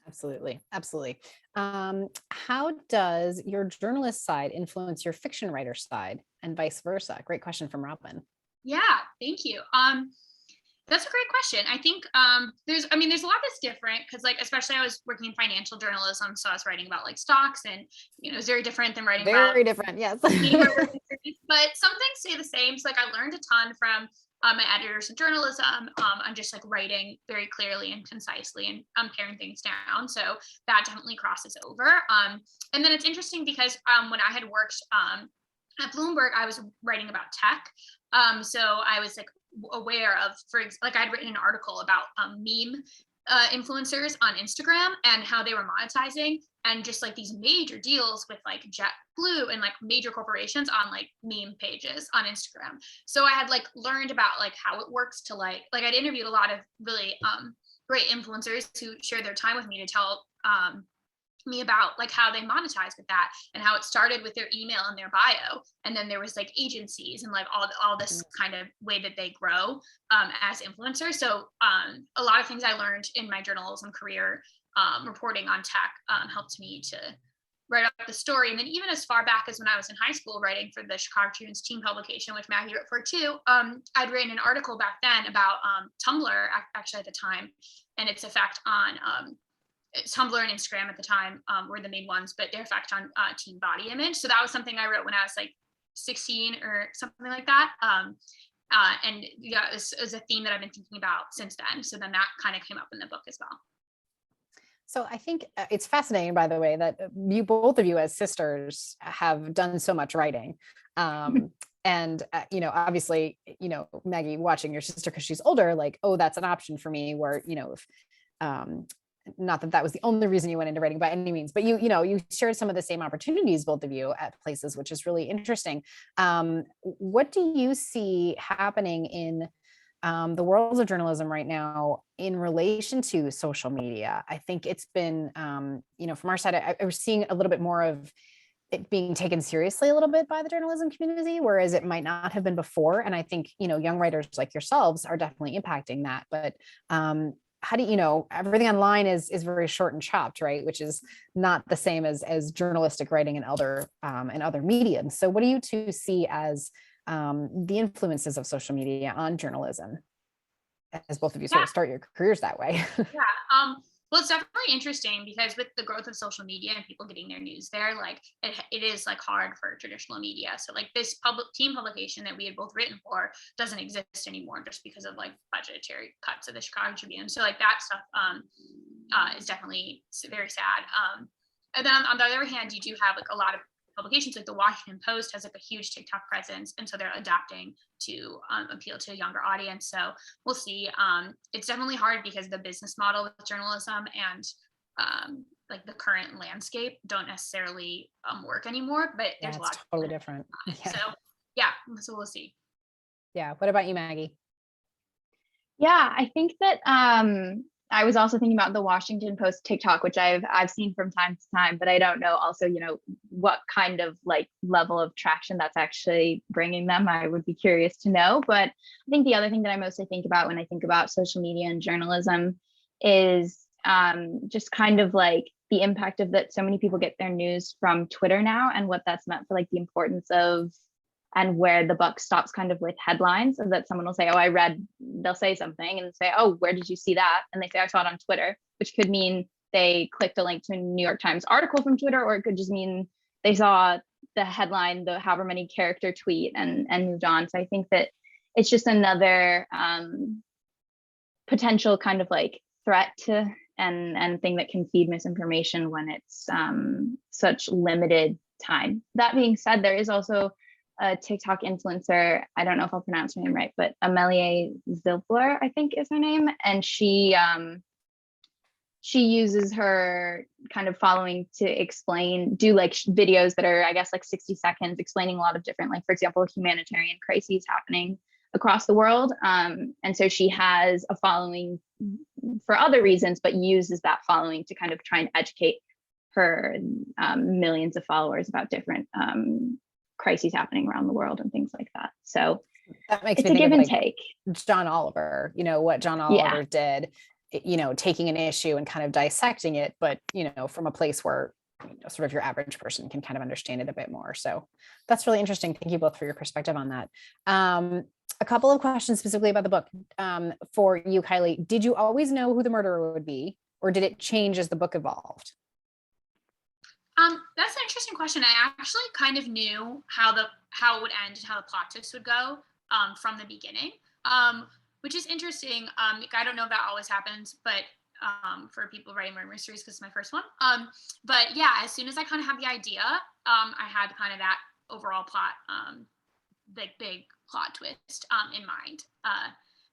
Absolutely. Absolutely. How does your journalist side influence your fiction writer side and vice versa? Great question from Robin. Yeah, thank you. That's a great question. I think there's a lot that's different, because like, especially I was working in financial journalism, so I was writing about like stocks, and it's very different than writing about very different, yes. But some things stay the same. So like I learned a ton from my editors in journalism on just like writing very clearly and concisely and paring things down. So that definitely crosses over. And then it's interesting because when I had worked at Bloomberg, I was writing about tech. So I was like aware of, like I'd written an article about meme influencers on Instagram and how they were monetizing, and just like these major deals with like JetBlue and like major corporations on like meme pages on Instagram. So I had like learned about like how it works to like I'd interviewed a lot of really great influencers who shared their time with me to tell me about like how they monetize with that, and how it started with their email and their bio, and then there was like agencies and like all this kind of way that they grow as influencers. So a lot of things I learned in my journalism career reporting on tech helped me to write up the story. And then even as far back as when I was in high school writing for the Chicago Tribune's teen publication, which Maggie wrote for too, I'd written an article back then about Tumblr actually at the time, and its effect on Tumblr and Instagram at the time were the main ones, but their effect on teen body image. So that was something I wrote when I was like 16 or something like that. And yeah, it was a theme that I've been thinking about since then. So then that kind of came up in the book as well. So I think it's fascinating, by the way, that both of you as sisters have done so much writing. And, obviously, Maggie, watching your sister because she's older, like, oh, that's an option for me, where, if, not that was the only reason you went into writing by any means, but you shared some of the same opportunities, both of you, at places, which is really interesting. What do you see happening in the worlds of journalism right now in relation to social media? I think it's been, from our side, we're seeing a little bit more of it being taken seriously a little bit by the journalism community, whereas it might not have been before. And I think, young writers like yourselves are definitely impacting that. But how do everything online is very short and chopped, right? Which is not the same as journalistic writing and other mediums. So what do you two see as the influences of social media on journalism, as both of you sort of start your careers that way? Yeah. Well, it's definitely interesting because with the growth of social media and people getting their news there, like it is like hard for traditional media. So like this teen publication that we had both written for doesn't exist anymore just because of like budgetary cuts of the Chicago Tribune. So like that stuff is definitely very sad. And then on the other hand, you do have like a lot of publications, like the Washington Post has like a huge TikTok presence, and so they're adapting to appeal to a younger audience. So we'll see. It's definitely hard because the business model with journalism and like the current landscape don't necessarily work anymore, but there's a lot totally different. So we'll see. Yeah. What about you, Maggie? Yeah, I think that I was also thinking about the Washington Post TikTok, which I've seen from time to time, but I don't know also, what kind of like level of traction that's actually bringing them. I would be curious to know. But I think the other thing that I mostly think about when I think about social media and journalism is just kind of like the impact of that so many people get their news from Twitter now, and what that's meant for like the importance of, and where the buck stops kind of with headlines, so that someone will say, oh, they'll say something and say, oh, where did you see that? And they say, I saw it on Twitter, which could mean they clicked a link to a New York Times article from Twitter, or it could just mean they saw the headline, the however many character tweet, and moved on. So I think that it's just another potential kind of like threat to and thing that can feed misinformation when it's such limited time. That being said, there is also a TikTok influencer, I don't know if I'll pronounce her name right, but Amelie Zilfler, I think is her name. And she uses her kind of following to do like videos that are, I guess, like 60 seconds explaining a lot of different, like, for example, humanitarian crises happening across the world. And so she has a following for other reasons, but uses that following to kind of try and educate her millions of followers about different crises happening around the world and things like that. So that makes it's me a think give of and like take. John Oliver, what John Oliver did, taking an issue and kind of dissecting it, but, from a place where, sort of your average person can kind of understand it a bit more. So that's really interesting. Thank you both for your perspective on that. A couple of questions specifically about the book for you, Kiley. Did you always know who the murderer would be, or did it change as the book evolved? That's an interesting question. I actually kind of knew how it would end and how the plot twist would go from the beginning, which is interesting. I don't know if that always happens, but for people writing murder mysteries, because it's my first one. But yeah, as soon as I kind of had the idea, I had kind of that overall plot, big plot twist in mind.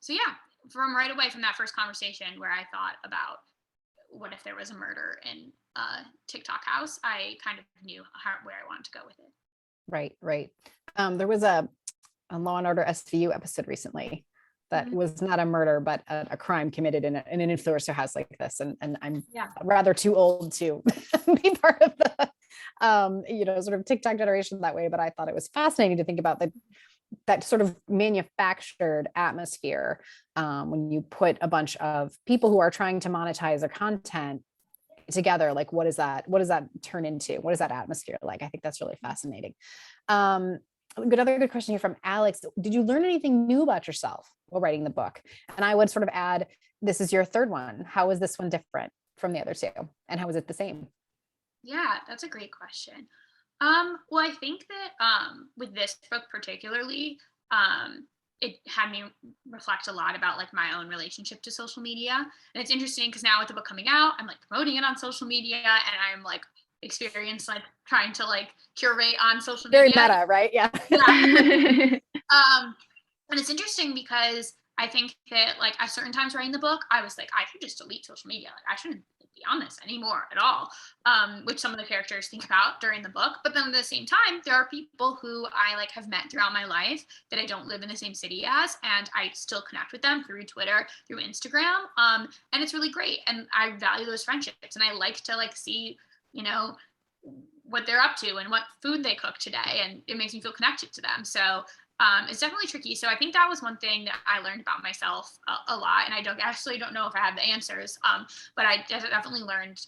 So yeah, from right away from that first conversation where I thought about what if there was a murder in TikTok house, I kind of knew where I wanted to go with it. Right. There was a Law and Order SVU episode recently that was not a murder, but a crime committed in an influencer house like this. And I'm rather too old to be part of the, sort of TikTok generation that way. But I thought it was fascinating to think about that sort of manufactured atmosphere when you put a bunch of people who are trying to monetize their content together. Like, what does that turn into? What is that atmosphere like? I think that's really fascinating. Another good question here from Alex. Did you learn anything new about yourself while writing the book? And I would sort of add, this is your third one. How is this one different from the other two? And how is it the same? Yeah, that's a great question. Well, I think that with this book particularly, it had me reflect a lot about like my own relationship to social media. And it's interesting because now with the book coming out, I'm like promoting it on social media, and I'm like experience like trying to like curate on social media. Very meta, right? Yeah. And it's interesting because I think that like at certain times writing the book, I was like, I should just delete social media. Like I shouldn't be on this anymore at all, which some of the characters think about during the book. But then at the same time, there are people who I like have met throughout my life that I don't live in the same city as, and I still connect with them through Twitter, through Instagram, and it's really great. And I value those friendships, and I like to like see, what they're up to and what food they cook today, and it makes me feel connected to them. So it's definitely tricky. So I think that was one thing that I learned about myself a lot. And I don't know if I have the answers, but I definitely learned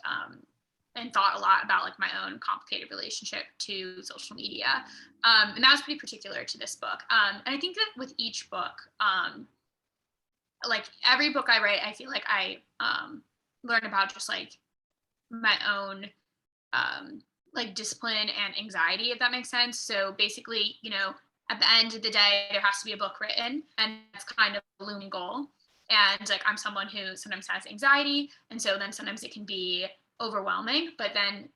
and thought a lot about like my own complicated relationship to social media. And that was pretty particular to this book. And I think that with each book, like every book I write, I feel like I learn about just like my own like discipline and anxiety, if that makes sense. So basically, at the end of the day, there has to be a book written, and that's kind of a looming goal. And like, I'm someone who sometimes has anxiety. And so then sometimes it can be overwhelming, but then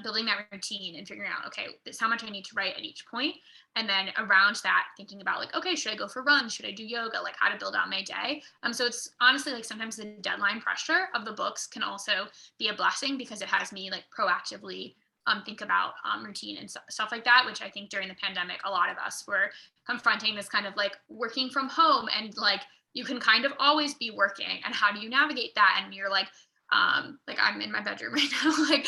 building that routine and figuring out, okay, this is how much I need to write at each point. And then around that, thinking about like, okay, should I go for runs? Should I do yoga? Like how to build out my day. So it's honestly like sometimes the deadline pressure of the books can also be a blessing because it has me like proactively think about routine and stuff like that, which I think during the pandemic, a lot of us were confronting this kind of like working from home, and like you can kind of always be working, and how do you navigate that? And you're like I'm in my bedroom right now, like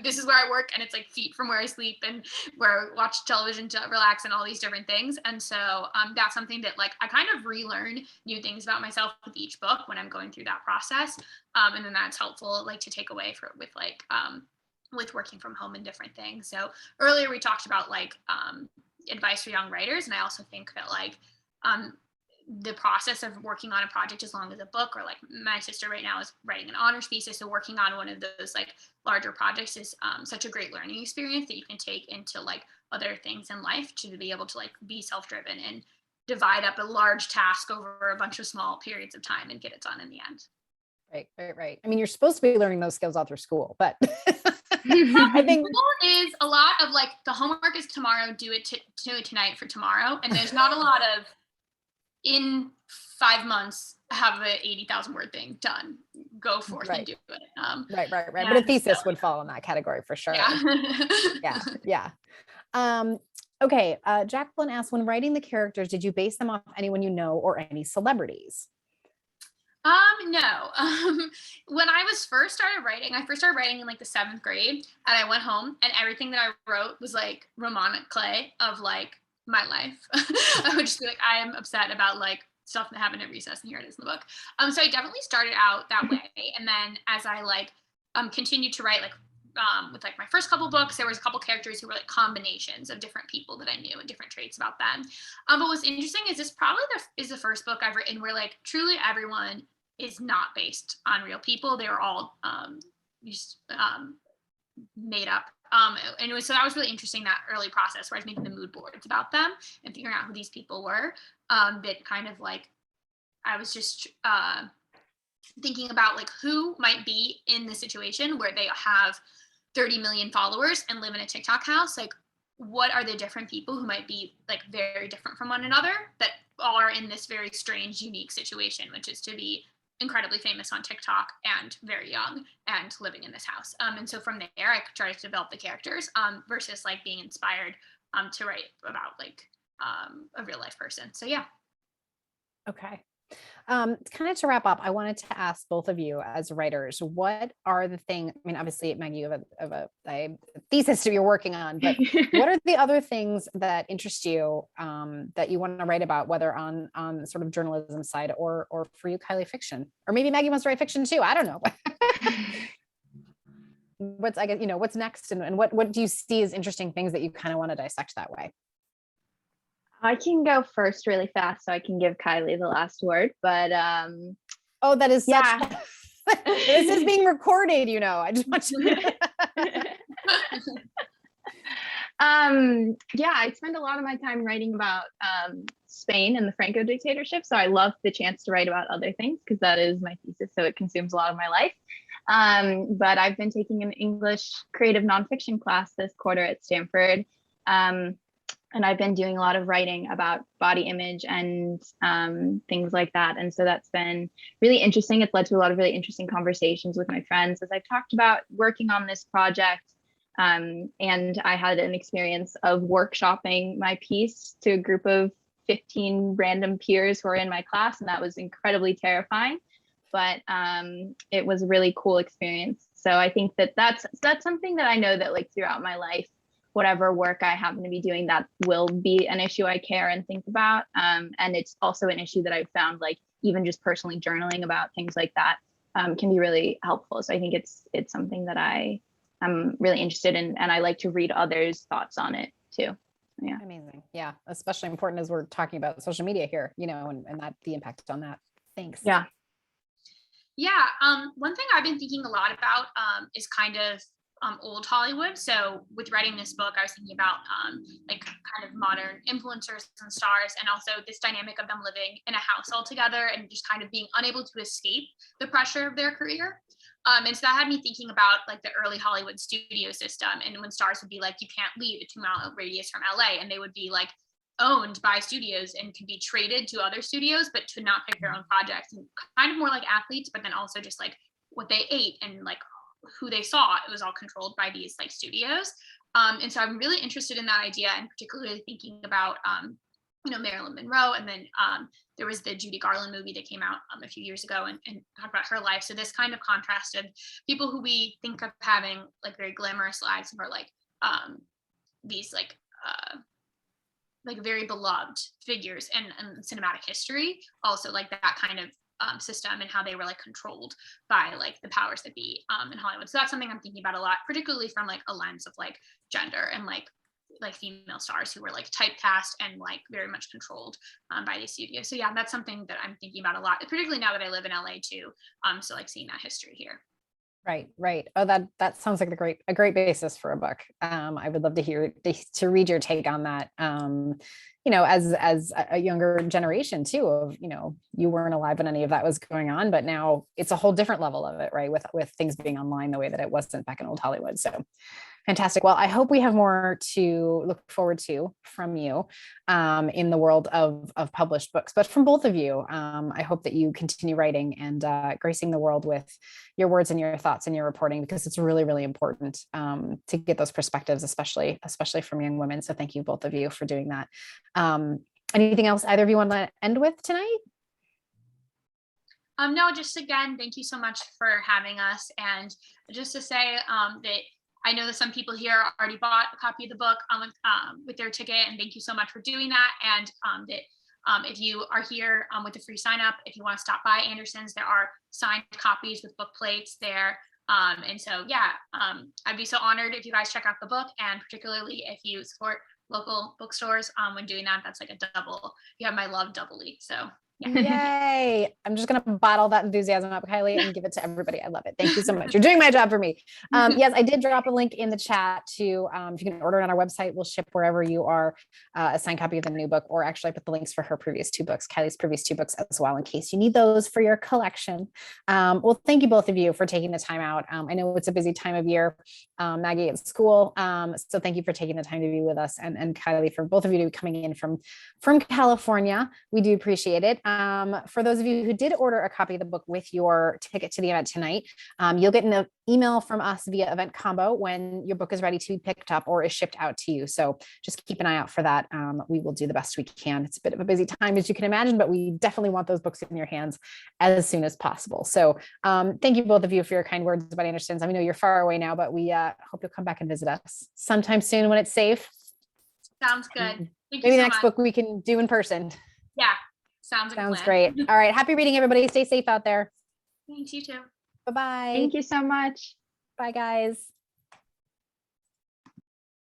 this is where I work, and it's like feet from where I sleep and where I watch television to relax and all these different things. And so that's something that like I kind of relearn new things about myself with each book when I'm going through that process. And then that's helpful like to take away with working from home and different things. So earlier we talked about like advice for young writers. And I also think that like the process of working on a project as long as a book, or like my sister right now is writing an honors thesis. So working on one of those like larger projects is such a great learning experience that you can take into like other things in life to be able to like be self-driven and divide up a large task over a bunch of small periods of time and get it done in the end. Right. I mean, you're supposed to be learning those skills all through school, but I think School is a lot of like the homework is tomorrow, do it tonight for tomorrow, and there's not a lot of in 5 months have a 80,000 word thing done. Go forth and do it. Right. But a thesis would fall in that category for sure. Yeah. Okay. Jacqueline asks, when writing the characters, did you base them off anyone you know or any celebrities? No. When I first started writing in like the 7th grade, and I went home and everything that I wrote was like romantic clay of like my life. I would just be like, I am upset about like stuff that happened at recess, and here it is in the book. So I definitely started out that way. And then as I like continued to write, like with like my first couple books, there was a couple characters who were like combinations of different people that I knew and different traits about them. But what's interesting is this probably is the first book I've written where like truly everyone is not based on real people. They were all just made up. And so that was really interesting, that early process where I was making the mood boards about them and figuring out who these people were. That kind of like, I was just thinking about like who might be in the situation where they have 30 million followers and live in a TikTok house. Like, what are the different people who might be like very different from one another that are in this very strange, unique situation, which is to be incredibly famous on TikTok and very young and living in this house. And so from there, I tried to develop the characters versus like being inspired to write about like a real life person. So yeah. Okay. Kind of to wrap up, I wanted to ask both of you as writers, what are the things, I mean, obviously Maggie, you have a thesis you're working on, but what are the other things that interest you that you want to write about, whether on sort of journalism side or for you, Kiley, fiction, or maybe Maggie wants to write fiction too. I don't know. What's, I guess, what's next, and what do you see as interesting things that you kind of want to dissect that way? I can go first really fast so I can give Kiley the last word, but oh, that is yeah. such this is being recorded, I just want to yeah, I spend a lot of my time writing about Spain and the Franco dictatorship, so I love the chance to write about other things because that is my thesis, so it consumes a lot of my life. But I've been taking an English creative nonfiction class this quarter at Stanford. And I've been doing a lot of writing about body image and things like that. And so that's been really interesting. It's led to a lot of really interesting conversations with my friends as I've talked about working on this project. And I had an experience of workshopping my piece to a group of 15 random peers who are in my class. And that was incredibly terrifying, but it was a really cool experience. So I think that's something that I know that like throughout my life, whatever work I happen to be doing, that will be an issue I care and think about. And it's also an issue that I've found, like even just personally journaling about things like that can be really helpful. So I think it's something that I'm really interested in, and I like to read others' thoughts on it too. Yeah. Amazing. Yeah. Especially important as we're talking about social media here, and that the impact on that. Thanks. Yeah. Yeah. One thing I've been thinking a lot about is kind of old Hollywood. So with writing this book, I was thinking about like kind of modern influencers and stars, and also this dynamic of them living in a house all together and just kind of being unable to escape the pressure of their career. And so that had me thinking about like the early Hollywood studio system, and when stars would be like, you can't leave a 2-mile radius from LA, and they would be like owned by studios and could be traded to other studios, but to not pick their own projects, and kind of more like athletes, but then also just like what they ate and like who they saw, it was all controlled by these like studios. And so I'm really interested in that idea, and particularly thinking about Marilyn Monroe, and then there was the Judy Garland movie that came out a few years ago and talked about her life. So this kind of contrasted people who we think of having like very glamorous lives and are like these like very beloved figures in cinematic history, also like that kind of system and how they were like controlled by like the powers that be in Hollywood. So that's something I'm thinking about a lot, particularly from like a lens of like gender and like female stars who were like typecast and like very much controlled by these studios. So yeah, that's something that I'm thinking about a lot, particularly now that I live in LA too. So like seeing that history here. Right, right. Oh, that sounds like a great basis for a book. I would love to read your take on that. As a younger generation too, of, you weren't alive when any of that was going on, but now it's a whole different level of it, right? With things being online the way that it wasn't back in old Hollywood. So fantastic. Well, I hope we have more to look forward to from you in the world of published books, but from both of you. I hope that you continue writing and gracing the world with your words and your thoughts and your reporting, because it's really, really important to get those perspectives, especially from young women. So thank you, both of you, for doing that. Anything else either of you want to end with tonight? No, just again, thank you so much for having us. And just to say that I know that some people here already bought a copy of the book with their ticket, and thank you so much for doing that. And that if you are here with a free sign up, if you want to stop by Anderson's, there are signed copies with book plates there. And so, yeah, I'd be so honored if you guys check out the book, and particularly if you support local bookstores when doing that. That's like a double. You have my love doubly. So. Yeah. Yay. I'm just going to bottle that enthusiasm up, Kiley, and give it to everybody. I love it. Thank you so much. You're doing my job for me. Yes, I did drop a link in the chat to, if you can order it on our website, we'll ship wherever you are a signed copy of the new book, or actually I put the links for her previous 2 books, Kiley's previous 2 books as well, in case you need those for your collection. Well, thank you both of you for taking the time out. I know it's a busy time of year, Maggie at school. So thank you for taking the time to be with us, and Kiley, for both of you coming in from California. We do appreciate it. For those of you who did order a copy of the book with your ticket to the event tonight, you'll get an email from us via Event Combo when your book is ready to be picked up or is shipped out to you. So just keep an eye out for that. We will do the best we can. It's a bit of a busy time, as you can imagine, but we definitely want those books in your hands as soon as possible. So thank you, both of you, for your kind words about Anderson's. I know you're far away now, but we hope you'll come back and visit us sometime soon when it's safe. Sounds good. Maybe the next book we can do in person. Yeah. Sounds great. All right. Happy reading, everybody. Stay safe out there. Thanks, you too. Bye-bye. Thank you so much. Bye, guys.